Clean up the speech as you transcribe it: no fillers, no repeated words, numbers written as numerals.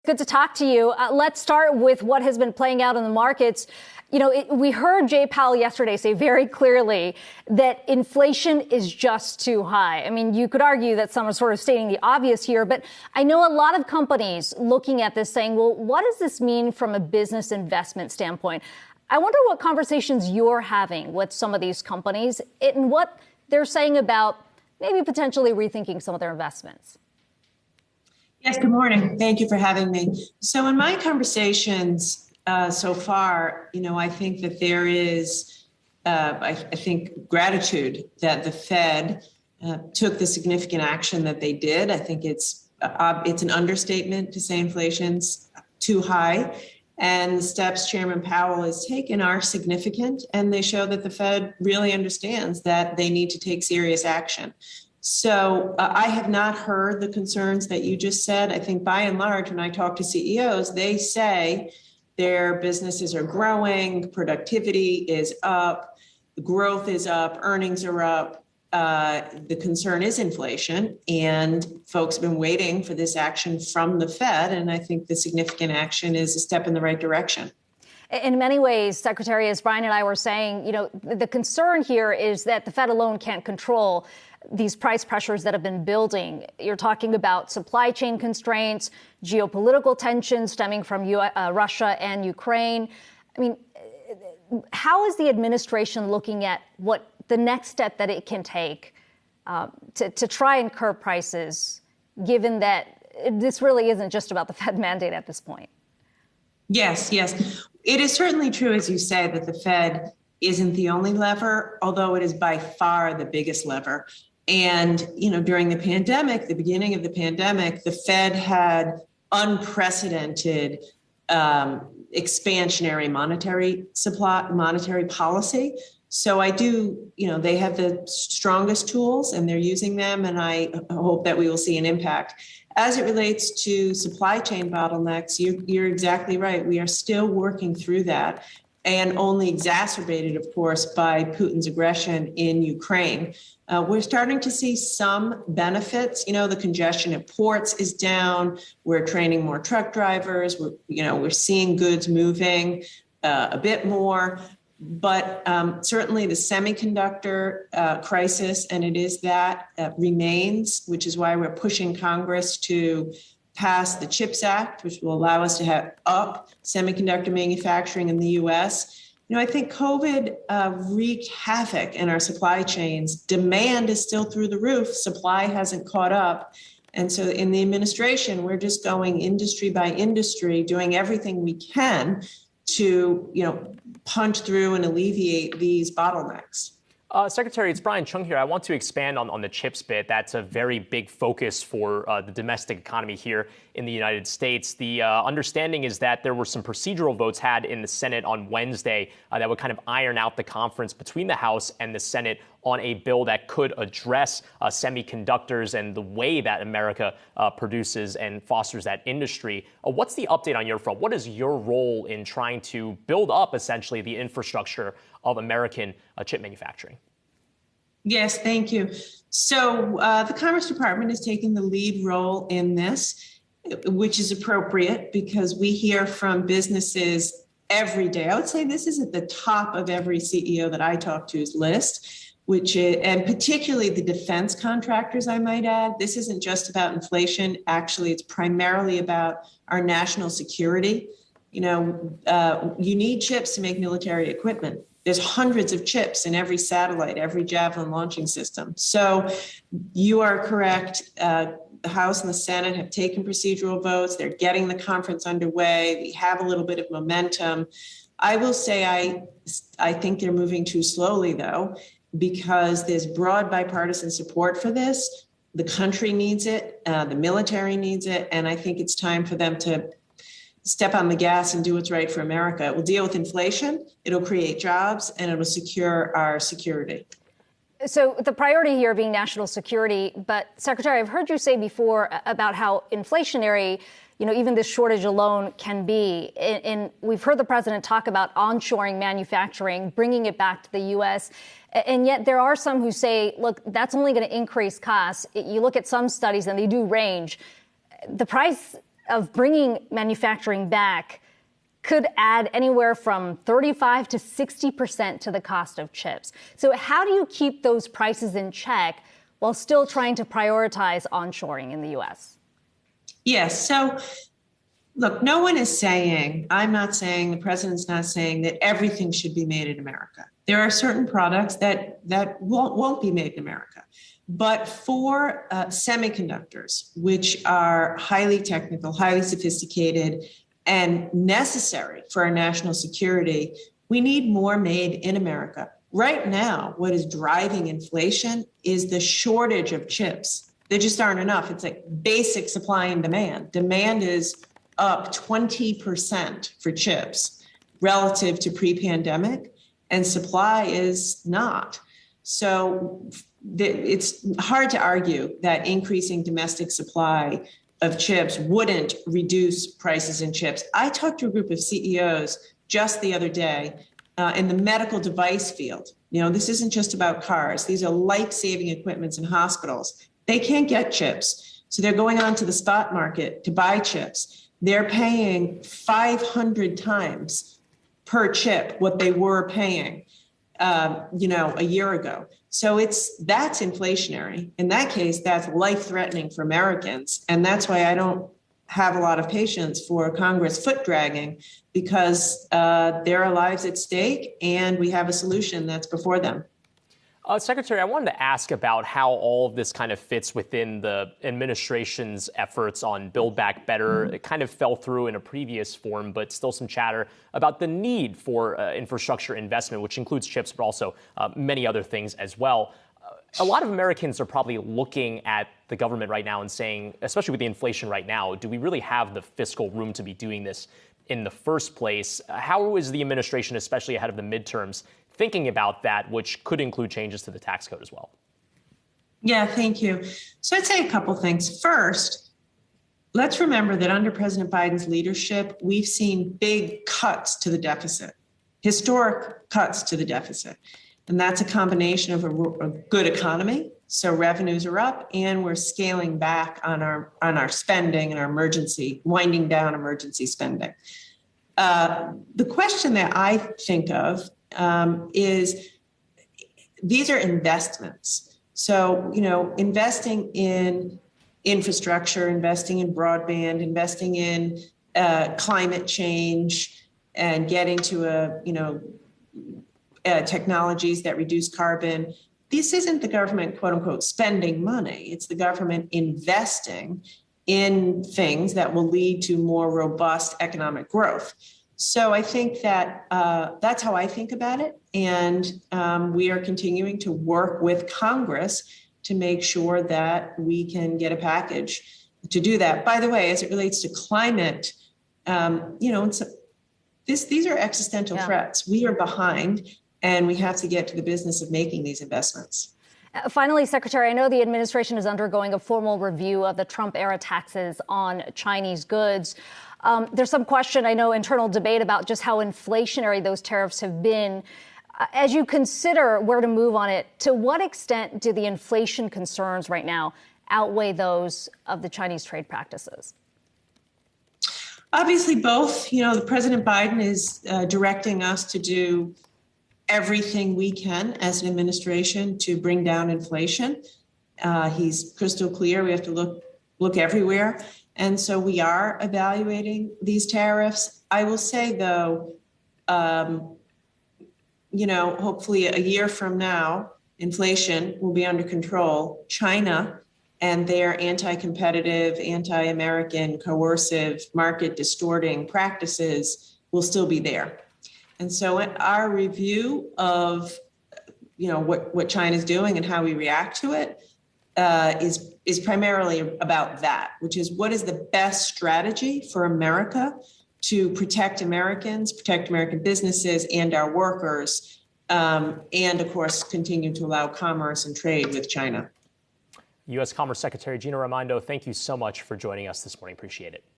Good to talk to you. Let's start with what has been playing out in the markets. We heard Jay Powell yesterday say very clearly that inflation is just too high. I mean, you could argue that some are sort of stating the obvious here, but I know a lot of companies looking at this saying, well, what does this mean from a business investment standpoint? I wonder what conversations you're having with some of these companies and what they're saying about maybe potentially rethinking some of their investments. Yes, good morning. Thank you for having me. So in my conversations so far, I think that there is, I think, gratitude that the Fed took the significant action that they did. I think it's an understatement to say inflation's too high. And the steps Chairman Powell has taken are significant, and they show that the Fed really understands that they need to take serious action. So I have not heard the concerns that you just said. I think by and large, when I talk to CEOs, they say their businesses are growing, productivity is up, the growth is up, earnings are up. The concern is inflation, and folks have been waiting for this action from the Fed. And I think the significant action is a step in the right direction. In many ways, Secretary, as Brian and I were saying, the concern here is that the Fed alone can't control these price pressures that have been building. You're talking about supply chain constraints, geopolitical tensions stemming from Russia and Ukraine. I mean, how is the administration looking at what the next step that it can take to try and curb prices, given that this really isn't just about the Fed mandate at this point? Yes. It is certainly true, as you say, that the Fed isn't the only lever, although it is by far the biggest lever. And, during the pandemic, the beginning of the pandemic, the Fed had unprecedented expansionary monetary policy. So I do, they have the strongest tools and they're using them. And I hope that we will see an impact. As it relates to supply chain bottlenecks, you're exactly right. We are still working through that, and only exacerbated, of course, by Putin's aggression in Ukraine. We're starting to see some benefits. The congestion at ports is down. We're training more truck drivers. We're seeing goods moving a bit more. But certainly the semiconductor crisis, and it is that remains, which is why we're pushing Congress to pass the CHIPS Act, which will allow us to have up semiconductor manufacturing in the U.S. I think COVID wreaked havoc in our supply chains. Demand is still through the roof. Supply hasn't caught up. And so in the administration, we're just going industry by industry, doing everything we can to, punch through and alleviate these bottlenecks. Secretary, it's Brian Cheung here. I want to expand on the CHIPS bit. That's a very big focus for the domestic economy here in the United States. The understanding is that there were some procedural votes had in the Senate on Wednesday that would kind of iron out the conference between the House and the Senate on a bill that could address semiconductors and the way that America produces and fosters that industry. What's the update on your front? What is your role in trying to build up essentially the infrastructure of American chip manufacturing? Yes, thank you. So the Commerce Department is taking the lead role in this, which is appropriate because we hear from businesses every day. I would say this is at the top of every CEO that I talk to's list, and particularly the defense contractors, I might add. This isn't just about inflation. Actually, it's primarily about our national security. You need chips to make military equipment. There's hundreds of chips in every satellite, every Javelin launching system. So you are correct. The House and the Senate have taken procedural votes. They're getting the conference underway. We have a little bit of momentum. I will say I think they're moving too slowly, though, because there's broad bipartisan support for this. The country needs it. The military needs it. And I think it's time for them to step on the gas and do what's right for America. It will deal with inflation, it'll create jobs, and it will secure our security. So the priority here being national security, but Secretary, I've heard you say before about how inflationary, even this shortage alone can be. And we've heard the president talk about onshoring manufacturing, bringing it back to the U.S. And yet there are some who say, look, that's only going to increase costs. You look at some studies and they do range. The price of bringing manufacturing back could add anywhere from 35 to 60% to the cost of chips. So how do you keep those prices in check while still trying to prioritize onshoring in the U.S.? Yes. So, look, no one is saying, I'm not saying, the president's not saying that everything should be made in America. There are certain products that won't be made in America. But for semiconductors, which are highly technical, highly sophisticated, and necessary for our national security, we need more made in America. Right now, what is driving inflation is the shortage of chips. There just aren't enough. It's like basic supply and demand. Demand is up 20% for chips relative to pre-pandemic, and supply is not. So it's hard to argue that increasing domestic supply of chips wouldn't reduce prices in chips. I talked to a group of CEOs just the other day in the medical device field. You know, this isn't just about cars. These are life-saving equipments in hospitals. They can't get chips. So they're going onto the spot market to buy chips. They're paying 500 times per chip what they were paying, a year ago. So that's inflationary. In that case, that's life-threatening for Americans. And that's why I don't have a lot of patience for Congress foot dragging, because there are lives at stake and we have a solution that's before them. Secretary, I wanted to ask about how all of this kind of fits within the administration's efforts on Build Back Better. It kind of fell through in a previous form, but still some chatter about the need for infrastructure investment, which includes chips, but also many other things as well. A lot of Americans are probably looking at the government right now and saying, especially with the inflation right now, do we really have the fiscal room to be doing this in the first place? How is the administration, especially ahead of the midterms, thinking about that, which could include changes to the tax code as well? Yeah, thank you. So I'd say a couple things. First, let's remember that under President Biden's leadership, we've seen big cuts to the deficit, historic cuts to the deficit. And that's a combination of a good economy. So revenues are up and we're scaling back on our spending and our winding down emergency spending. The question that I think of is these are investments. So, investing in infrastructure, investing in broadband, investing in climate change, and getting to technologies that reduce carbon. This isn't the government, quote unquote, spending money. It's the government investing in things that will lead to more robust economic growth. So I think that that's how I think about it. And we are continuing to work with Congress to make sure that we can get a package to do that. By the way, as it relates to climate, these are existential threats. We are behind, and we have to get to the business of making these investments. Finally, Secretary, I know the administration is undergoing a formal review of the Trump-era taxes on Chinese goods. There's some question, I know, internal debate about just how inflationary those tariffs have been. As you consider where to move on it, to what extent do the inflation concerns right now outweigh those of the Chinese trade practices? Obviously, both. The President Biden is directing us to do everything we can as an administration to bring down inflation. He's crystal clear. We have to look everywhere. And so we are evaluating these tariffs. I will say, though, hopefully a year from now, inflation will be under control. China and their anti-competitive, anti-American, coercive, market distorting practices will still be there. And so our review of, what China's doing and how we react to it is primarily about that, which is what is the best strategy for America to protect Americans, protect American businesses and our workers, and of course, continue to allow commerce and trade with China. U.S. Commerce Secretary Gina Raimondo, thank you so much for joining us this morning. Appreciate it.